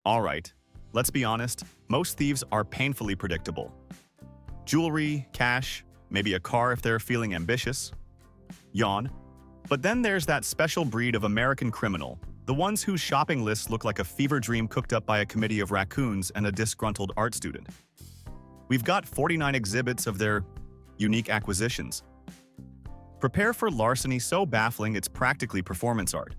Alright, let's be honest, most thieves are painfully predictable. Jewelry, cash, maybe a car if they're feeling ambitious. Yawn. But then there's that special breed of American criminal, the ones whose shopping lists look like a fever dream cooked up by a committee of raccoons and a disgruntled art student. We've got 49 exhibits of their unique acquisitions. Prepare for larceny so baffling it's practically performance art.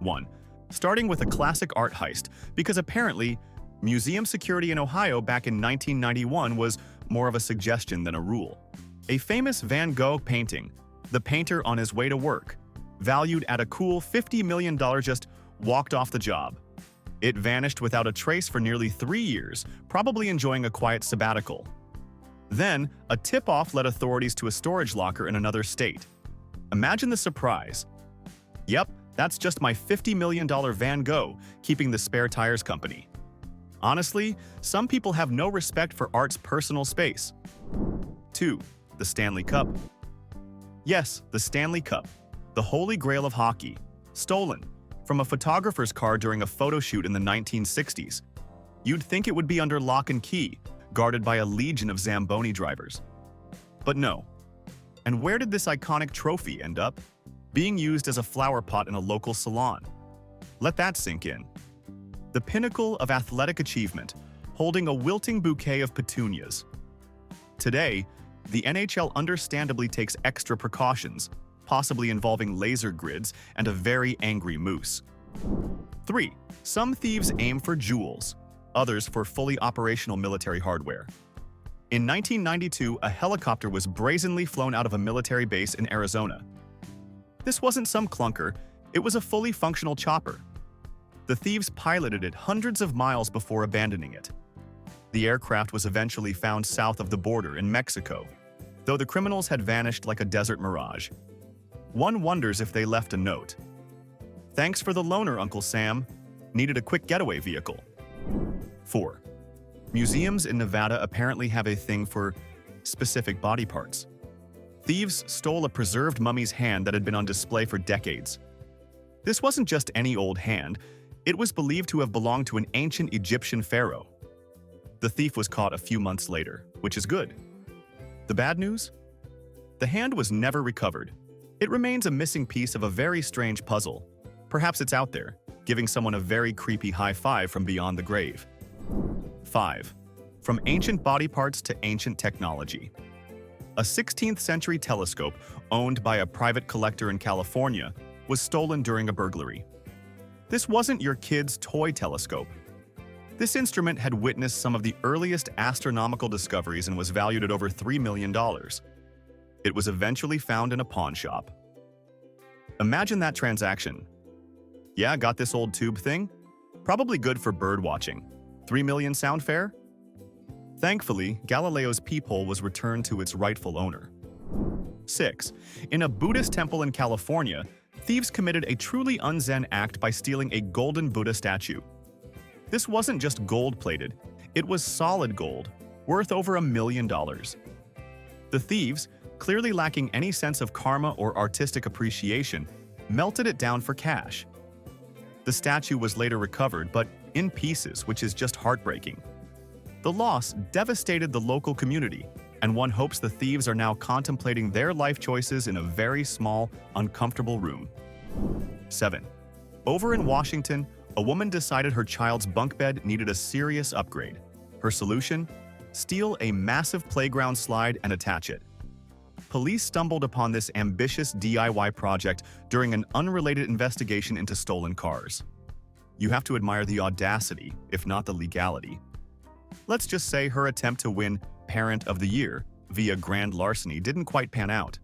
1. Starting with a classic art heist, because apparently, museum security in Ohio back in 1991 was more of a suggestion than a rule. A famous Van Gogh painting, the painter on his way to work, valued at a cool $50 million, just walked off the job. It vanished without a trace for nearly 3 years, probably enjoying a quiet sabbatical. Then, a tip-off led authorities to a storage locker in another state. Imagine the surprise. Yep, that's just my $50 million Van Gogh, keeping the spare tires company. Honestly, some people have no respect for art's personal space. 2. The Stanley Cup. Yes, the Stanley Cup, the holy grail of hockey, stolen from a photographer's car during a photo shoot in the 1960s. You'd think it would be under lock and key, guarded by a legion of Zamboni drivers. But no. And where did this iconic trophy end up? Being used as a flower pot in a local salon. Let that sink in. The pinnacle of athletic achievement, holding a wilting bouquet of petunias. Today, the NHL understandably takes extra precautions, possibly involving laser grids and a very angry moose. 3. Some thieves aim for jewels, others for fully operational military hardware. In 1992, a helicopter was brazenly flown out of a military base in Arizona. This wasn't some clunker, it was a fully functional chopper. The thieves piloted it hundreds of miles before abandoning it. The aircraft was eventually found south of the border in Mexico, though the criminals had vanished like a desert mirage. One wonders if they left a note. Thanks for the loaner, Uncle Sam. Needed a quick getaway vehicle. 4. Museums in Nevada apparently have a thing for specific body parts. Thieves stole a preserved mummy's hand that had been on display for decades. This wasn't just any old hand, it was believed to have belonged to an ancient Egyptian pharaoh. The thief was caught a few months later, which is good. The bad news? The hand was never recovered. It remains a missing piece of a very strange puzzle. Perhaps it's out there, giving someone a very creepy high five from beyond the grave. 5. From ancient body parts to ancient technology. A 16th century telescope, owned by a private collector in California, was stolen during a burglary. This wasn't your kid's toy telescope. This instrument had witnessed some of the earliest astronomical discoveries and was valued at over $3 million. It was eventually found in a pawn shop. Imagine that transaction. Yeah, got this old tube thing? Probably good for bird watching. 3 million sound fair? Thankfully, Galileo's peephole was returned to its rightful owner. 6. In a Buddhist temple in California, thieves committed a truly un-Zen act by stealing a golden Buddha statue. This wasn't just gold-plated, it was solid gold, worth over $1 million. The thieves, clearly lacking any sense of karma or artistic appreciation, melted it down for cash. The statue was later recovered, but in pieces, which is just heartbreaking. The loss devastated the local community, and one hopes the thieves are now contemplating their life choices in a very small, uncomfortable room. 7. Over in Washington, a woman decided her child's bunk bed needed a serious upgrade. Her solution? Steal a massive playground slide and attach it. Police stumbled upon this ambitious DIY project during an unrelated investigation into stolen cars. You have to admire the audacity, if not the legality. Let's just say her attempt to win Parent of the Year via grand larceny didn't quite pan out.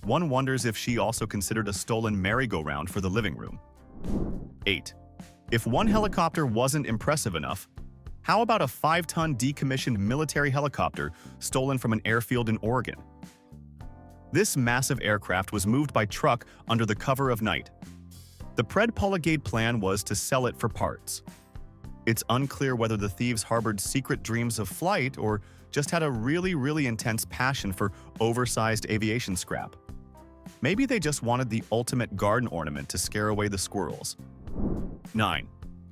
One wonders if she also considered a stolen merry-go-round for the living room. 8. If one helicopter wasn't impressive enough, how about a 5-ton decommissioned military helicopter stolen from an airfield in Oregon? This massive aircraft was moved by truck under the cover of night. The Predpoligate plan was to sell it for parts. It's unclear whether the thieves harbored secret dreams of flight or just had a really intense passion for oversized aviation scrap. Maybe they just wanted the ultimate garden ornament to scare away the squirrels. 9.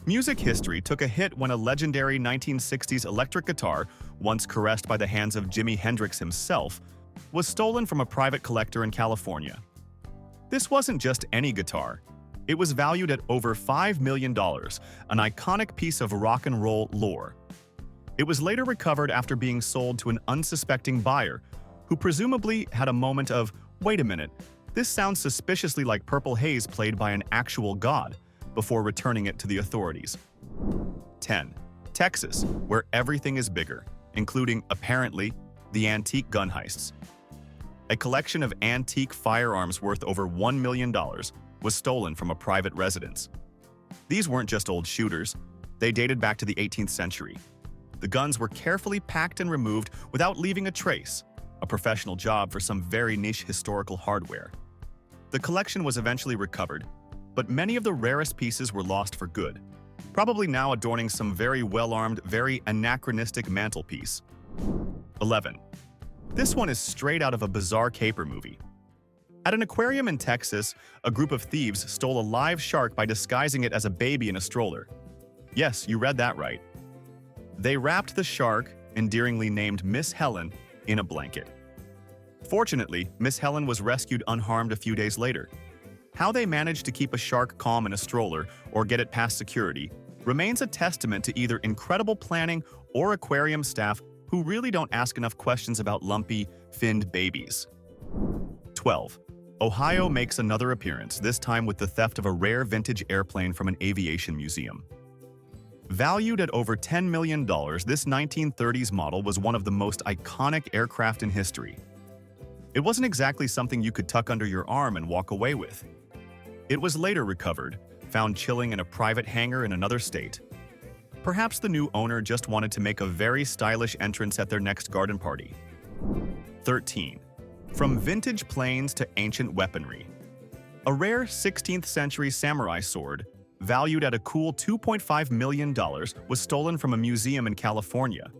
Music history took a hit when a legendary 1960s electric guitar, once caressed by the hands of Jimi Hendrix himself, was stolen from a private collector in California. This wasn't just any guitar. It was valued at over $5 million, an iconic piece of rock and roll lore. It was later recovered after being sold to an unsuspecting buyer, who presumably had a moment of, "Wait a minute, this sounds suspiciously like Purple Haze played by an actual god," before returning it to the authorities. 10. Texas, where everything is bigger, including, apparently, the antique gun heists. A collection of antique firearms worth over $1 million was stolen from a private residence. These weren't just old shooters, they dated back to the 18th century. The guns were carefully packed and removed without leaving a trace, a professional job for some very niche historical hardware. The collection was eventually recovered, but many of the rarest pieces were lost for good, probably now adorning some very well-armed, very anachronistic mantelpiece. 11. This one is straight out of a bizarre caper movie. At an aquarium in Texas, a group of thieves stole a live shark by disguising it as a baby in a stroller. Yes, you read that right. They wrapped the shark, endearingly named Miss Helen, in a blanket. Fortunately, Miss Helen was rescued unharmed a few days later. How they managed to keep a shark calm in a stroller or get it past security remains a testament to either incredible planning or aquarium staff who really don't ask enough questions about lumpy, finned babies. 12. Ohio makes another appearance, this time with the theft of a rare vintage airplane from an aviation museum. Valued at over $10 million, this 1930s model was one of the most iconic aircraft in history. It wasn't exactly something you could tuck under your arm and walk away with. It was later recovered, found chilling in a private hangar in another state. Perhaps the new owner just wanted to make a very stylish entrance at their next garden party. 13. From vintage planes to ancient weaponry. A rare 16th century samurai sword, valued at a cool $2.5 million, was stolen from a museum in California.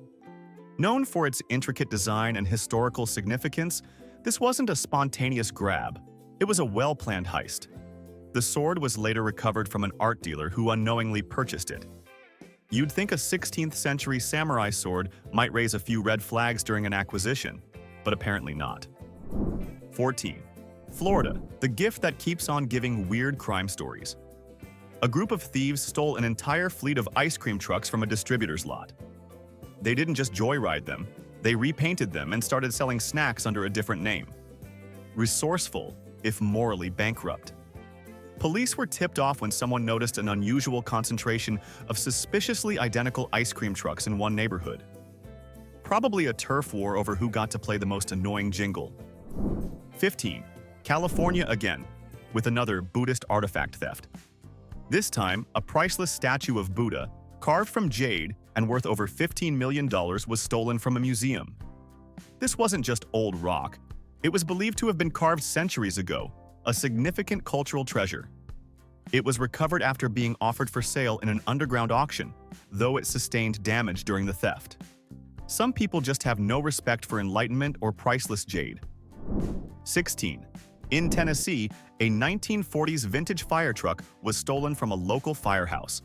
Known for its intricate design and historical significance, this wasn't a spontaneous grab. It was a well-planned heist. The sword was later recovered from an art dealer who unknowingly purchased it. You'd think a 16th century samurai sword might raise a few red flags during an acquisition, but apparently not. 14. Florida, the gift that keeps on giving weird crime stories. A group of thieves stole an entire fleet of ice cream trucks from a distributor's lot. They didn't just joyride them, they repainted them and started selling snacks under a different name. Resourceful, if morally bankrupt. Police were tipped off when someone noticed an unusual concentration of suspiciously identical ice cream trucks in one neighborhood. Probably a turf war over who got to play the most annoying jingle. 15. California again, with another Buddhist artifact theft. This time, a priceless statue of Buddha, carved from jade and worth over $15 million, was stolen from a museum. This wasn't just old rock. It was believed to have been carved centuries ago, a significant cultural treasure. It was recovered after being offered for sale in an underground auction, though it sustained damage during the theft. Some people just have no respect for enlightenment or priceless jade. 16. In Tennessee, a 1940s vintage fire truck was stolen from a local firehouse.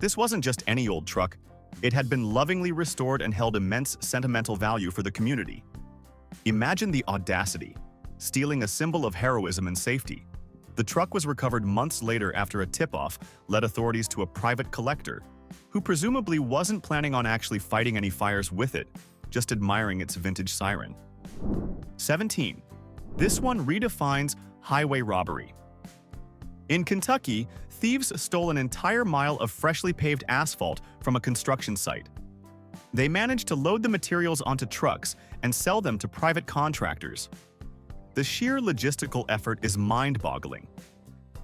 This wasn't just any old truck. It had been lovingly restored and held immense sentimental value for the community. Imagine the audacity, stealing a symbol of heroism and safety. The truck was recovered months later after a tip-off led authorities to a private collector, who presumably wasn't planning on actually fighting any fires with it, just admiring its vintage siren. 17. This one redefines highway robbery. In Kentucky, thieves stole an entire mile of freshly paved asphalt from a construction site. They managed to load the materials onto trucks and sell them to private contractors. The sheer logistical effort is mind-boggling.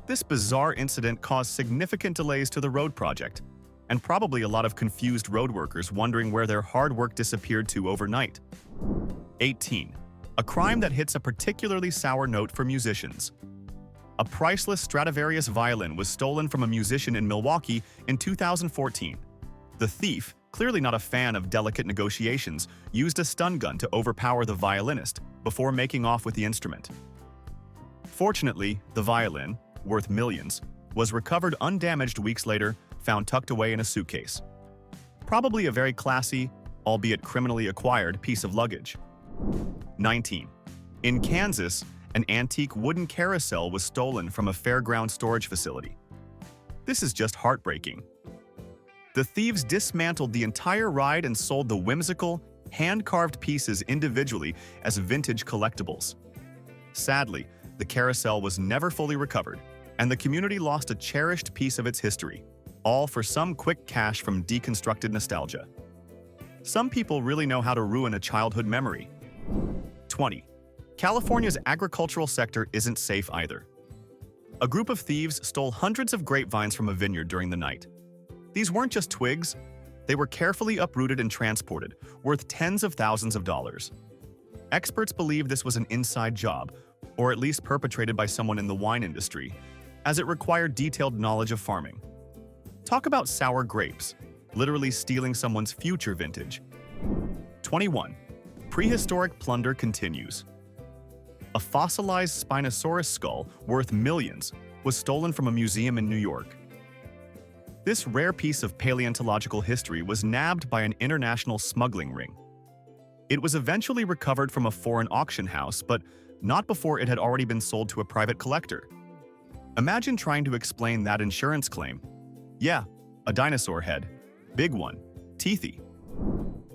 This bizarre incident caused significant delays to the road project, and probably a lot of confused road workers wondering where their hard work disappeared to overnight. 18. A crime that hits a particularly sour note for musicians. A priceless Stradivarius violin was stolen from a musician in Milwaukee in 2014. The thief, clearly not a fan of delicate negotiations, used a stun gun to overpower the violinist before making off with the instrument. Fortunately, the violin, worth millions, was recovered undamaged weeks later found tucked away in a suitcase. Probably a very classy, albeit criminally acquired, piece of luggage. 19. In Kansas, an antique wooden carousel was stolen from a fairground storage facility. This is just heartbreaking. The thieves dismantled the entire ride and sold the whimsical, hand-carved pieces individually as vintage collectibles. Sadly, the carousel was never fully recovered, and the community lost a cherished piece of its history, all for some quick cash from deconstructed nostalgia. Some people really know how to ruin a childhood memory. 20. California's agricultural sector isn't safe either. A group of thieves stole hundreds of grapevines from a vineyard during the night. These weren't just twigs, they were carefully uprooted and transported, worth tens of thousands of dollars. Experts believe this was an inside job, or at least perpetrated by someone in the wine industry, as it required detailed knowledge of farming. Talk about sour grapes, literally stealing someone's future vintage. 21. Prehistoric plunder continues. A fossilized Spinosaurus skull worth millions was stolen from a museum in New York. This rare piece of paleontological history was nabbed by an international smuggling ring. It was eventually recovered from a foreign auction house, but not before it had already been sold to a private collector. Imagine trying to explain that insurance claim. Yeah, a dinosaur head. Big one. Teethy.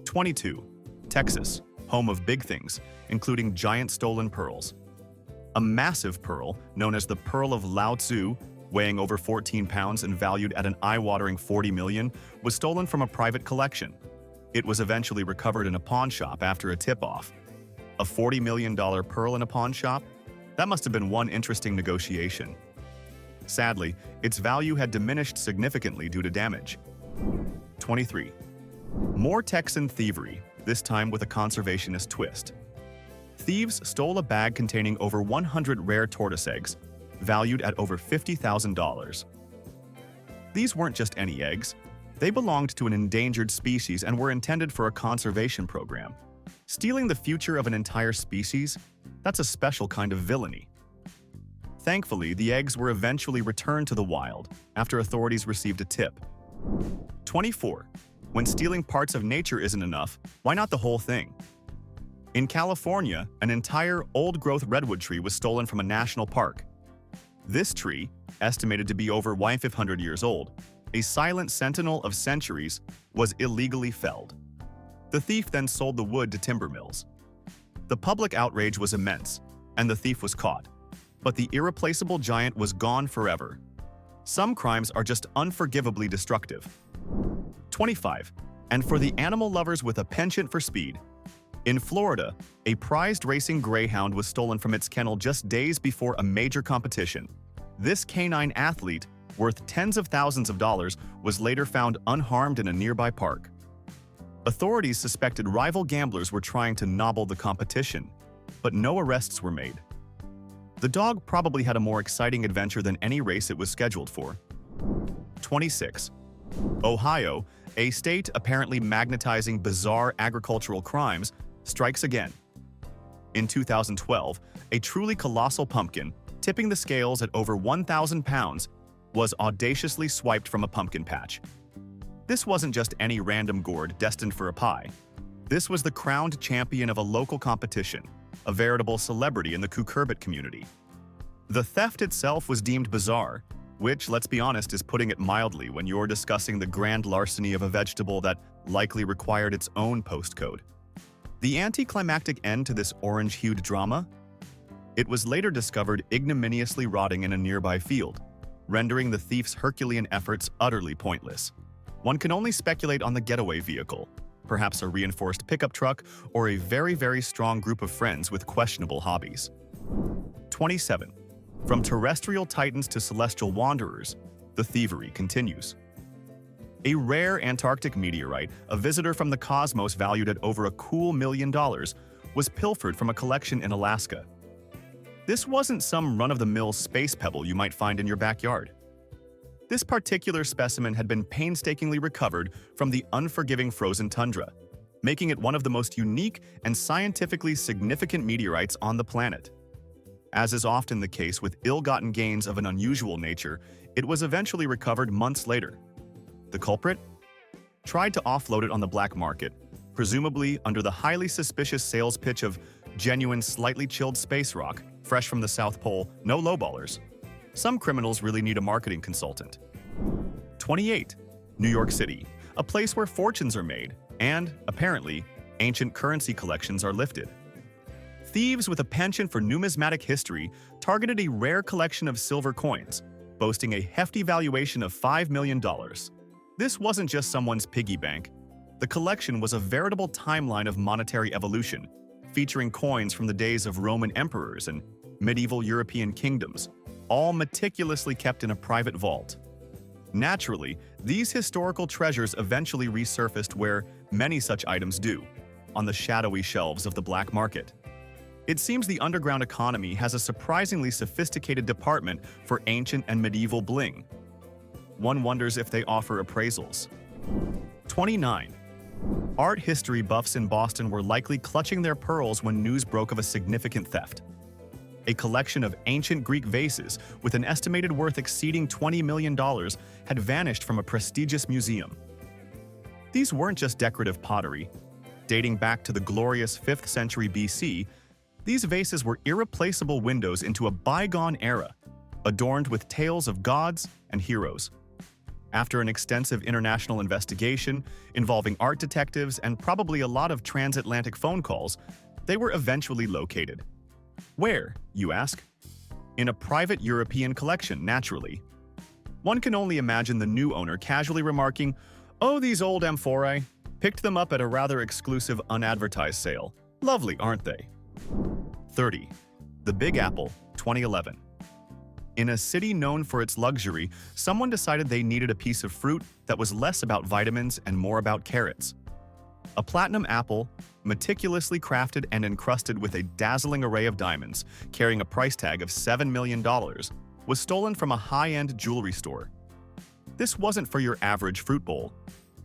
22. Texas, home of big things, including giant stolen pearls. A massive pearl, known as the Pearl of Lao Tzu, weighing over 14 pounds and valued at an eye-watering $40 million, was stolen from a private collection. It was eventually recovered in a pawn shop after a tip-off. A $40 million pearl in a pawn shop? That must have been one interesting negotiation. Sadly, its value had diminished significantly due to damage. 23. More Texan thievery, this time with a conservationist twist. Thieves stole a bag containing over 100 rare tortoise eggs, valued at over $50,000. These weren't just any eggs. They belonged to an endangered species and were intended for a conservation program. Stealing the future of an entire species? That's a special kind of villainy. Thankfully, the eggs were eventually returned to the wild after authorities received a tip. 24. When stealing parts of nature isn't enough, why not the whole thing? In California, an entire old-growth redwood tree was stolen from a national park. This tree, estimated to be over 500 years old, a silent sentinel of centuries, was illegally felled. The thief then sold the wood to timber mills. The public outrage was immense, and the thief was caught. But the irreplaceable giant was gone forever. Some crimes are just unforgivably destructive. 25. And for the animal lovers with a penchant for speed. In Florida, a prized racing greyhound was stolen from its kennel just days before a major competition. This canine athlete, worth tens of thousands of dollars, was later found unharmed in a nearby park. Authorities suspected rival gamblers were trying to nobble the competition, but no arrests were made. The dog probably had a more exciting adventure than any race it was scheduled for. 26. Ohio, a state apparently magnetizing bizarre agricultural crimes, strikes again. In 2012, a truly colossal pumpkin, tipping the scales at over 1,000 pounds, was audaciously swiped from a pumpkin patch. This wasn't just any random gourd destined for a pie. This was the crowned champion of a local competition, a veritable celebrity in the cucurbit community. The theft itself was deemed bizarre, which, let's be honest, is putting it mildly when you're discussing the grand larceny of a vegetable that likely required its own postcode. The anticlimactic end to this orange-hued drama? It was later discovered ignominiously rotting in a nearby field, rendering the thief's Herculean efforts utterly pointless. One can only speculate on the getaway vehicle, perhaps a reinforced pickup truck or a very, very strong group of friends with questionable hobbies. 27. From terrestrial titans to celestial wanderers, the thievery continues. A rare Antarctic meteorite, a visitor from the cosmos valued at over a cool $1 million, was pilfered from a collection in Alaska. This wasn't some run-of-the-mill space pebble you might find in your backyard. This particular specimen had been painstakingly recovered from the unforgiving frozen tundra, making it one of the most unique and scientifically significant meteorites on the planet. As is often the case with ill-gotten gains of an unusual nature, it was eventually recovered months later. The culprit? Tried to offload it on the black market, presumably under the highly suspicious sales pitch of genuine, slightly chilled space rock, fresh from the South Pole, no lowballers. Some criminals really need a marketing consultant. 28. New York City, a place where fortunes are made, and, apparently, ancient currency collections are lifted. Thieves with a penchant for numismatic history targeted a rare collection of silver coins, boasting a hefty valuation of $5 million. This wasn't just someone's piggy bank. The collection was a veritable timeline of monetary evolution, featuring coins from the days of Roman emperors and medieval European kingdoms, all meticulously kept in a private vault. Naturally, these historical treasures eventually resurfaced where many such items do, on the shadowy shelves of the black market. It seems the underground economy has a surprisingly sophisticated department for ancient and medieval bling. One wonders if they offer appraisals. 29. Art history buffs in Boston were likely clutching their pearls when news broke of a significant theft. A collection of ancient Greek vases with an estimated worth exceeding $20 million had vanished from a prestigious museum. These weren't just decorative pottery. Dating back to the glorious 5th century BC, these vases were irreplaceable windows into a bygone era, adorned with tales of gods and heroes. After an extensive international investigation involving art detectives and probably a lot of transatlantic phone calls, they were eventually located. Where, you ask? In a private European collection, naturally. One can only imagine the new owner casually remarking, "Oh, these old amphorae. Picked them up at a rather exclusive unadvertised sale. Lovely, aren't they?" 30. The Big Apple, 2011. In a city known for its luxury, someone decided they needed a piece of fruit that was less about vitamins and more about carrots. A platinum apple, meticulously crafted and encrusted with a dazzling array of diamonds, carrying a price tag of $7 million, was stolen from a high-end jewelry store. This wasn't for your average fruit bowl.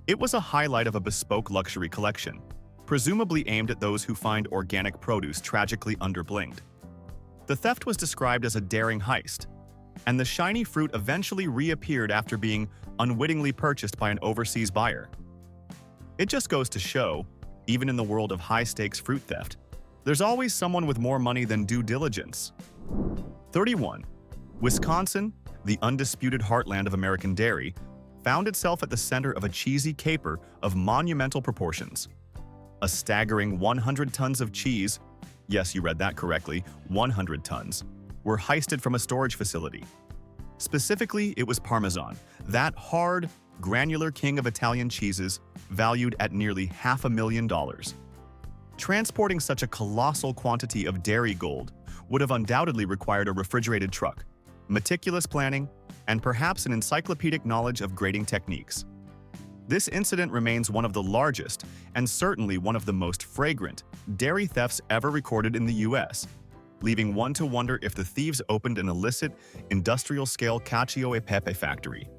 It was a highlight of a bespoke luxury collection, presumably aimed at those who find organic produce tragically underblinged. The theft was described as a daring heist, and the shiny fruit eventually reappeared after being unwittingly purchased by an overseas buyer. It just goes to show, even in the world of high-stakes fruit theft, there's always someone with more money than due diligence. 31. Wisconsin, the undisputed heartland of American dairy, found itself at the center of a cheesy caper of monumental proportions. A staggering 100 tons of cheese, yes, you read that correctly, 100 tons, were heisted from a storage facility. Specifically, it was Parmesan, that hard, granular king of Italian cheeses, valued at nearly $500,000. Transporting such a colossal quantity of dairy gold would have undoubtedly required a refrigerated truck, meticulous planning, and perhaps an encyclopedic knowledge of grading techniques. This incident remains one of the largest, and certainly one of the most fragrant, dairy thefts ever recorded in the US, leaving one to wonder if the thieves opened an illicit, industrial-scale cacio e pepe factory.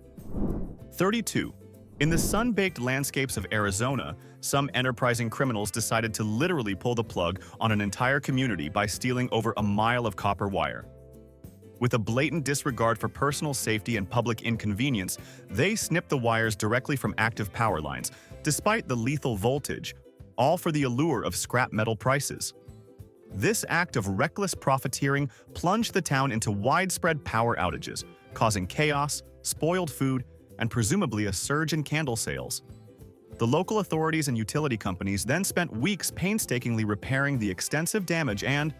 32. In the sun-baked landscapes of Arizona, some enterprising criminals decided to literally pull the plug on an entire community by stealing over a mile of copper wire. With a blatant disregard for personal safety and public inconvenience, they snipped the wires directly from active power lines, despite the lethal voltage, all for the allure of scrap metal prices. This act of reckless profiteering plunged the town into widespread power outages, causing chaos, spoiled food, and presumably a surge in candle sales. The local authorities and utility companies then spent weeks painstakingly repairing the extensive damage and,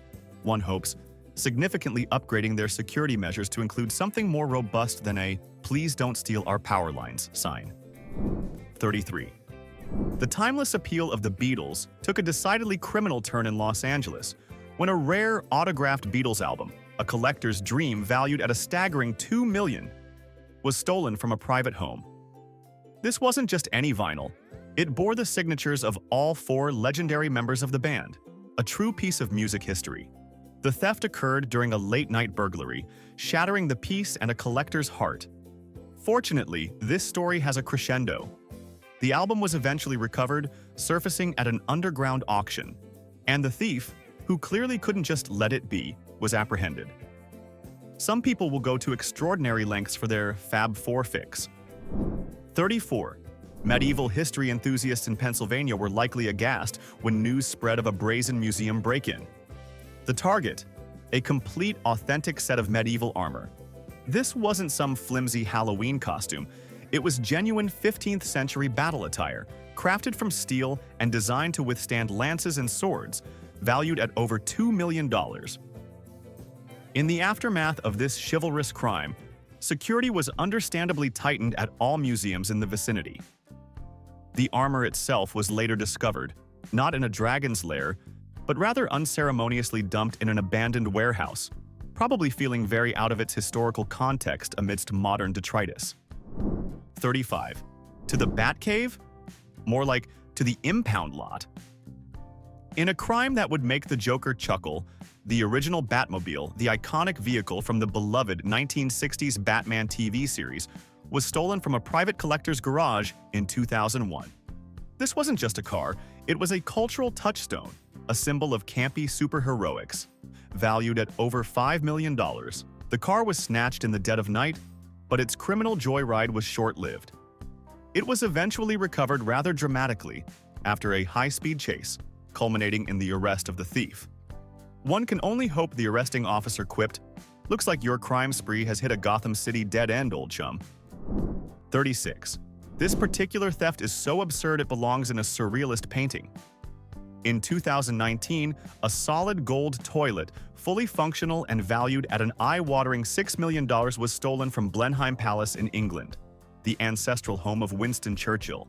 one hopes, significantly upgrading their security measures to include something more robust than a "please don't steal our power lines" sign. 33. The timeless appeal of the Beatles took a decidedly criminal turn in Los Angeles when a rare autographed Beatles album, a collector's dream valued at a staggering $2 million, was stolen from a private home. This wasn't just any vinyl. It bore the signatures of all 4 legendary members of the band, a true piece of music history. The theft occurred during a late-night burglary, shattering the peace and a collector's heart. Fortunately, this story has a crescendo. The album was eventually recovered, surfacing at an underground auction, and the thief, who clearly couldn't just let it be, was apprehended. Some people will go to extraordinary lengths for their Fab Four fix. 34. Medieval history enthusiasts in Pennsylvania were likely aghast when news spread of a brazen museum break-in. The target: a complete, authentic set of medieval armor. This wasn't some flimsy Halloween costume. It was genuine 15th century battle attire, crafted from steel and designed to withstand lances and swords, valued at over $2 million. In the aftermath of this chivalrous crime, security was understandably tightened at all museums in the vicinity. The armor itself was later discovered, not in a dragon's lair, but rather unceremoniously dumped in an abandoned warehouse, probably feeling very out of its historical context amidst modern detritus. 35. To the Batcave? More like to the impound lot. In a crime that would make the Joker chuckle, the original Batmobile, the iconic vehicle from the beloved 1960s Batman TV series, was stolen from a private collector's garage in 2001. This wasn't just a car, it was a cultural touchstone, a symbol of campy superheroics. Valued at over $5 million, the car was snatched in the dead of night, but its criminal joyride was short-lived. It was eventually recovered rather dramatically after a high-speed chase, culminating in the arrest of the thief. One can only hope the arresting officer quipped, "Looks like your crime spree has hit a Gotham City dead end, old chum." 36. This particular theft is so absurd it belongs in a surrealist painting. In 2019, a solid gold toilet, fully functional and valued at an eye-watering $6 million, was stolen from Blenheim Palace in England, the ancestral home of Winston Churchill.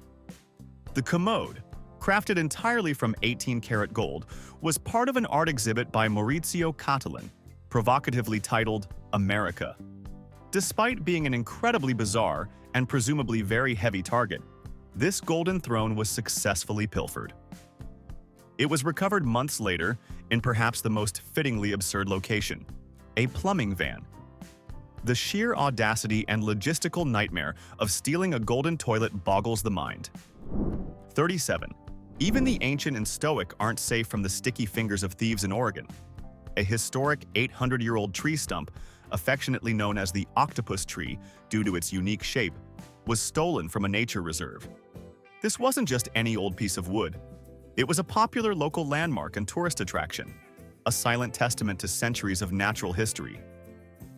The commode, crafted entirely from 18-karat gold, was part of an art exhibit by Maurizio Cattelan, provocatively titled America. Despite being an incredibly bizarre and presumably very heavy target, this golden throne was successfully pilfered. It was recovered months later in perhaps the most fittingly absurd location: a plumbing van. The sheer audacity and logistical nightmare of stealing a golden toilet boggles the mind. 37. Even the ancient and stoic aren't safe from the sticky fingers of thieves in Oregon. A historic 800-year-old tree stump, affectionately known as the octopus tree due to its unique shape, was stolen from a nature reserve. This wasn't just any old piece of wood. It was a popular local landmark and tourist attraction, a silent testament to centuries of natural history.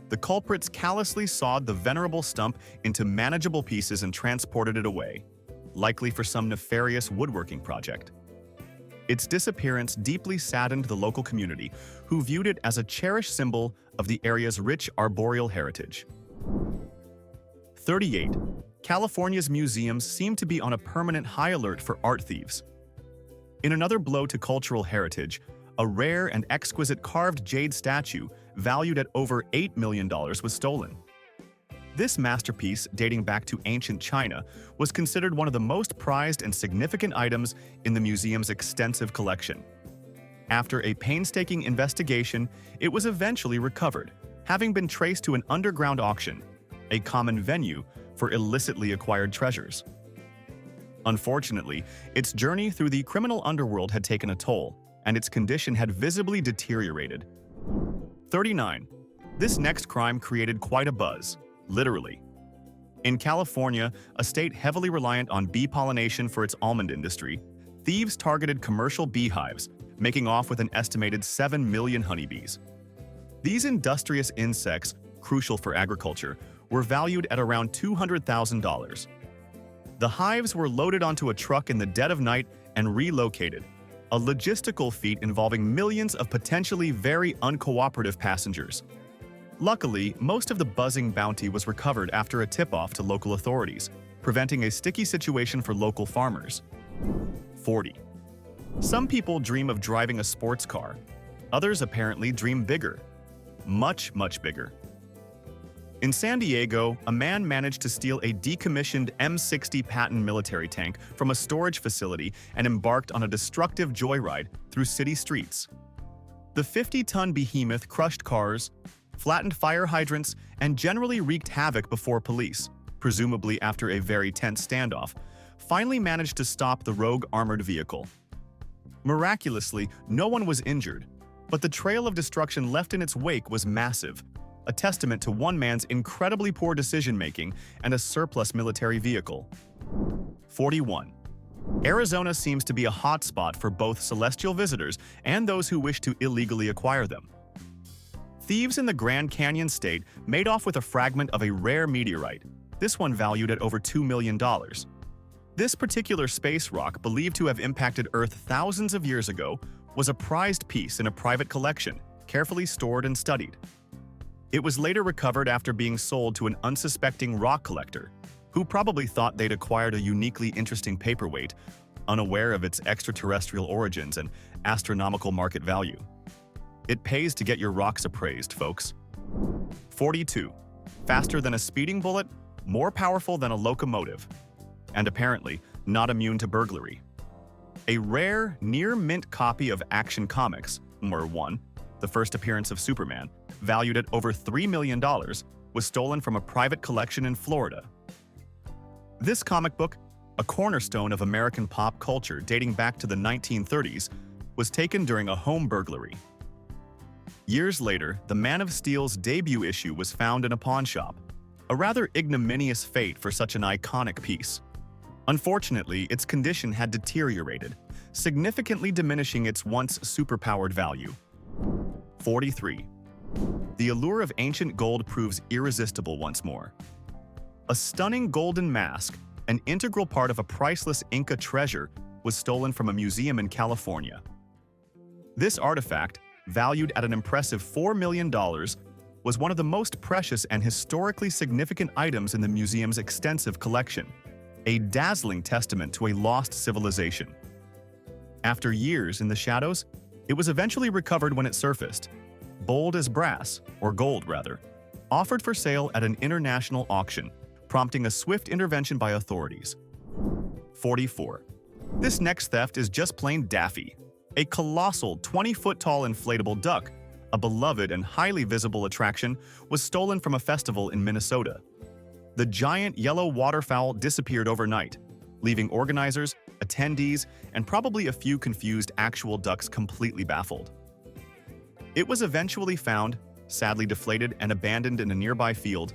The culprits callously sawed the venerable stump into manageable pieces and transported it away, likely for some nefarious woodworking project. Its disappearance deeply saddened the local community, who viewed it as a cherished symbol of the area's rich arboreal heritage. 38. California's museums seem to be on a permanent high alert for art thieves. In another blow to cultural heritage, a rare and exquisite carved jade statue valued at over $8 million was stolen. This masterpiece, dating back to ancient China, was considered one of the most prized and significant items in the museum's extensive collection. After a painstaking investigation, it was eventually recovered, having been traced to an underground auction, a common venue for illicitly acquired treasures. Unfortunately, its journey through the criminal underworld had taken a toll, and its condition had visibly deteriorated. 39. This next crime created quite a buzz, literally. In California, a state heavily reliant on bee pollination for its almond industry, thieves targeted commercial beehives, making off with an estimated 7 million honeybees. These industrious insects, crucial for agriculture, were valued at around $200,000. The hives were loaded onto a truck in the dead of night and relocated, a logistical feat involving millions of potentially very uncooperative passengers. Luckily, most of the buzzing bounty was recovered after a tip-off to local authorities, preventing a sticky situation for local farmers. 40. Some people dream of driving a sports car. Others apparently dream bigger. Much, much bigger. In San Diego, a man managed to steal a decommissioned M60 Patton military tank from a storage facility and embarked on a destructive joyride through city streets. The 50-ton behemoth crushed cars, flattened fire hydrants, and generally wreaked havoc before police, presumably after a very tense standoff, finally managed to stop the rogue armored vehicle. Miraculously, no one was injured, but the trail of destruction left in its wake was massive, a testament to one man's incredibly poor decision-making and a surplus military vehicle. 41. Arizona seems to be a hotspot for both celestial visitors and those who wish to illegally acquire them. Thieves in the Grand Canyon state made off with a fragment of a rare meteorite, this one valued at over $2 million. This particular space rock, believed to have impacted Earth thousands of years ago, was a prized piece in a private collection, carefully stored and studied. It was later recovered after being sold to an unsuspecting rock collector, who probably thought they'd acquired a uniquely interesting paperweight, unaware of its extraterrestrial origins and astronomical market value. It pays to get your rocks appraised, folks. 42. Faster than a speeding bullet, more powerful than a locomotive, and apparently not immune to burglary. A rare, near-mint copy of Action Comics, number 1, the first appearance of Superman, valued at over $3 million, was stolen from a private collection in Florida. This comic book, a cornerstone of American pop culture dating back to the 1930s, was taken during a home burglary. Years later, the Man of Steel's debut issue was found in a pawn shop, a rather ignominious fate for such an iconic piece. Unfortunately, its condition had deteriorated, significantly diminishing its once superpowered value. 43. The allure of ancient gold proves irresistible once more. A stunning golden mask, an integral part of a priceless Inca treasure, was stolen from a museum in California. This artifact, valued at an impressive $4 million, was one of the most precious and historically significant items in the museum's extensive collection, a dazzling testament to a lost civilization. After years in the shadows, it was eventually recovered when it surfaced, bold as brass, or gold rather, offered for sale at an international auction, prompting a swift intervention by authorities. 44. This next theft is just plain daffy. A colossal 20-foot-tall inflatable duck, a beloved and highly visible attraction, was stolen from a festival in Minnesota. The giant yellow waterfowl disappeared overnight, leaving organizers, attendees, and probably a few confused actual ducks completely baffled. It was eventually found, sadly deflated and abandoned in a nearby field,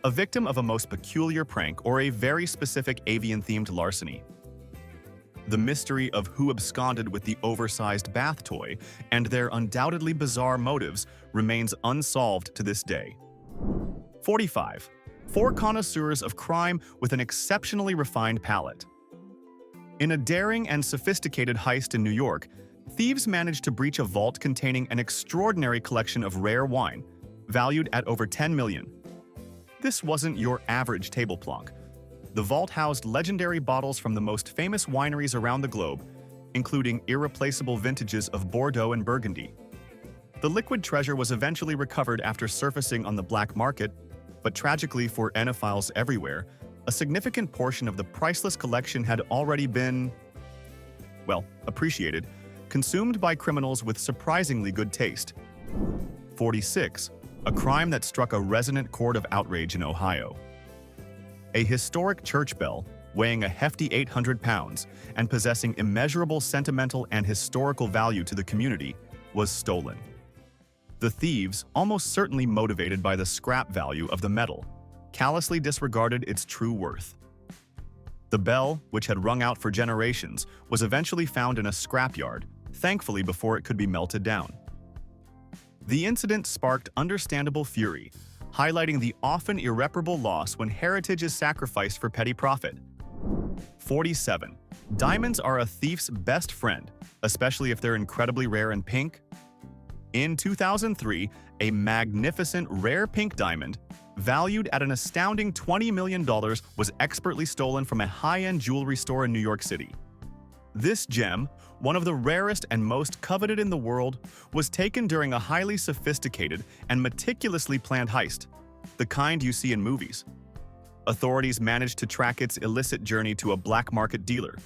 a victim of a most peculiar prank or a very specific avian-themed larceny. The mystery of who absconded with the oversized bath toy and their undoubtedly bizarre motives remains unsolved to this day. 45. 4 connoisseurs of crime with an exceptionally refined palate. In a daring and sophisticated heist in New York, thieves managed to breach a vault containing an extraordinary collection of rare wine, valued at over $10 million. This wasn't your average table plonk. The vault housed legendary bottles from the most famous wineries around the globe, including irreplaceable vintages of Bordeaux and Burgundy. The liquid treasure was eventually recovered after surfacing on the black market, but tragically for enophiles everywhere, a significant portion of the priceless collection had already been, well, appreciated, consumed by criminals with surprisingly good taste. 46. A crime that struck a resonant chord of outrage in Ohio. A historic church bell, weighing a hefty 800 pounds and possessing immeasurable sentimental and historical value to the community, was stolen. The thieves, almost certainly motivated by the scrap value of the metal, callously disregarded its true worth. The bell, which had rung out for generations, was eventually found in a scrapyard, thankfully before it could be melted down. The incident sparked understandable fury, highlighting the often irreparable loss when heritage is sacrificed for petty profit. 47. Diamonds are a thief's best friend, especially if they're incredibly rare and pink. In 2003, a magnificent rare pink diamond, valued at an astounding $20 million, was expertly stolen from a high-end jewelry store in New York City. This gem, one of the rarest and most coveted in the world, was taken during a highly sophisticated and meticulously planned heist, the kind you see in movies. Authorities managed to track its illicit journey to a black market dealer,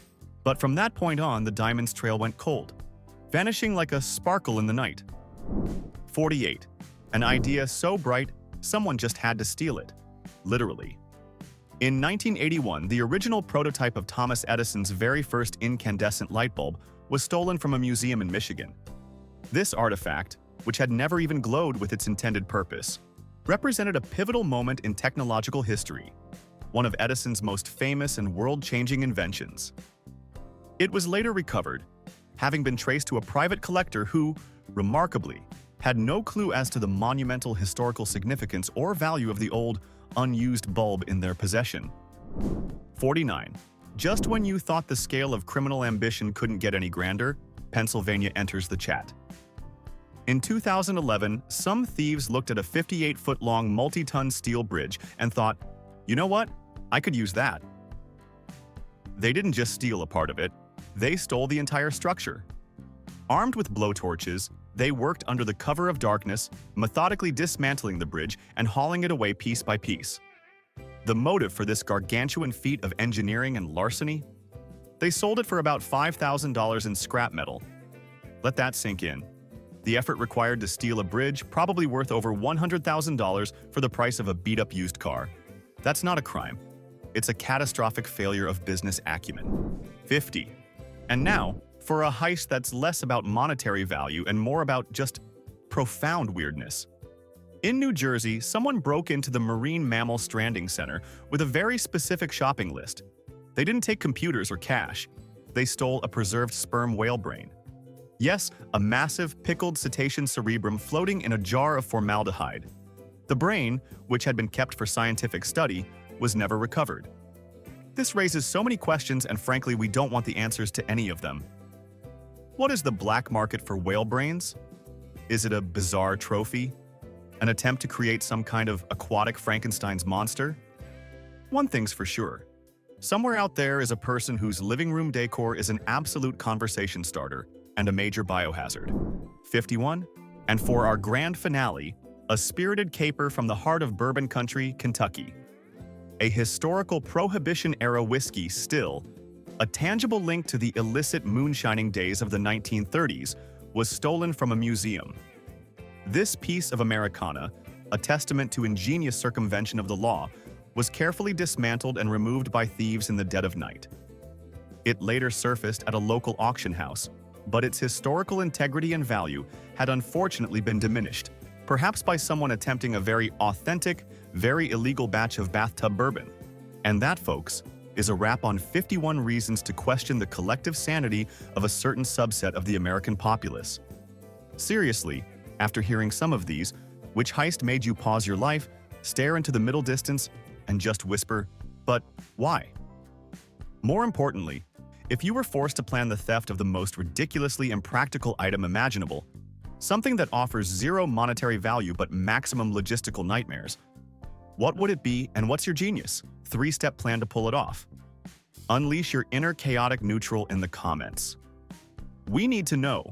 but from that point on, the diamond's trail went cold, vanishing like a sparkle in the night. 48. An idea so bright, someone just had to steal it. Literally. In 1981, the original prototype of Thomas Edison's very first incandescent light bulb was stolen from a museum in Michigan. This artifact, which had never even glowed with its intended purpose, represented a pivotal moment in technological history, one of Edison's most famous and world-changing inventions. It was later recovered, having been traced to a private collector who, remarkably, had no clue as to the monumental historical significance or value of the old, unused bulb in their possession. 49. Just when you thought the scale of criminal ambition couldn't get any grander, Pennsylvania enters the chat. In 2011, some thieves looked at a 58-foot-long multi-ton steel bridge and thought, you know what? I could use that. They didn't just steal a part of it, they stole the entire structure. Armed with blowtorches, they worked under the cover of darkness, methodically dismantling the bridge and hauling it away piece by piece. The motive for this gargantuan feat of engineering and larceny? They sold it for about $5,000 in scrap metal. Let that sink in. The effort required to steal a bridge, probably worth over $100,000 for the price of a beat-up used car. That's not a crime. It's a catastrophic failure of business acumen. 50. And now, for a heist that's less about monetary value and more about just profound weirdness. In New Jersey, someone broke into the Marine Mammal Stranding Center with a very specific shopping list. They didn't take computers or cash. They stole a preserved sperm whale brain. Yes, a massive, pickled cetacean cerebrum floating in a jar of formaldehyde. The brain, which had been kept for scientific study, was never recovered. This raises so many questions, and frankly, we don't want the answers to any of them. What is the black market for whale brains? Is it a bizarre trophy? An attempt to create some kind of aquatic Frankenstein's monster? One thing's for sure. Somewhere out there is a person whose living room decor is an absolute conversation starter and a major biohazard. 51. And for our grand finale, a spirited caper from the heart of bourbon country, Kentucky. A historical Prohibition-era whiskey still, a tangible link to the illicit moonshining days of the 1930s, was stolen from a museum. This piece of Americana, a testament to ingenious circumvention of the law, was carefully dismantled and removed by thieves in the dead of night. It later surfaced at a local auction house, but its historical integrity and value had unfortunately been diminished, perhaps by someone attempting a very authentic, very illegal batch of bathtub bourbon. And that, folks, is a wrap on 51 reasons to question the collective sanity of a certain subset of the American populace. Seriously, after hearing some of these, which heist made you pause your life, stare into the middle distance, and just whisper, "But why?" More importantly, if you were forced to plan the theft of the most ridiculously impractical item imaginable, something that offers zero monetary value but maximum logistical nightmares, what would it be, and what's your genius, three-step plan to pull it off? Unleash your inner chaotic neutral in the comments. We need to know.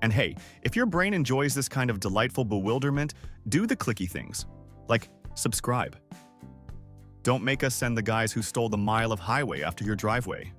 And hey, if your brain enjoys this kind of delightful bewilderment, do the clicky things, like subscribe. Don't make us send the guys who stole the mile of highway after your driveway.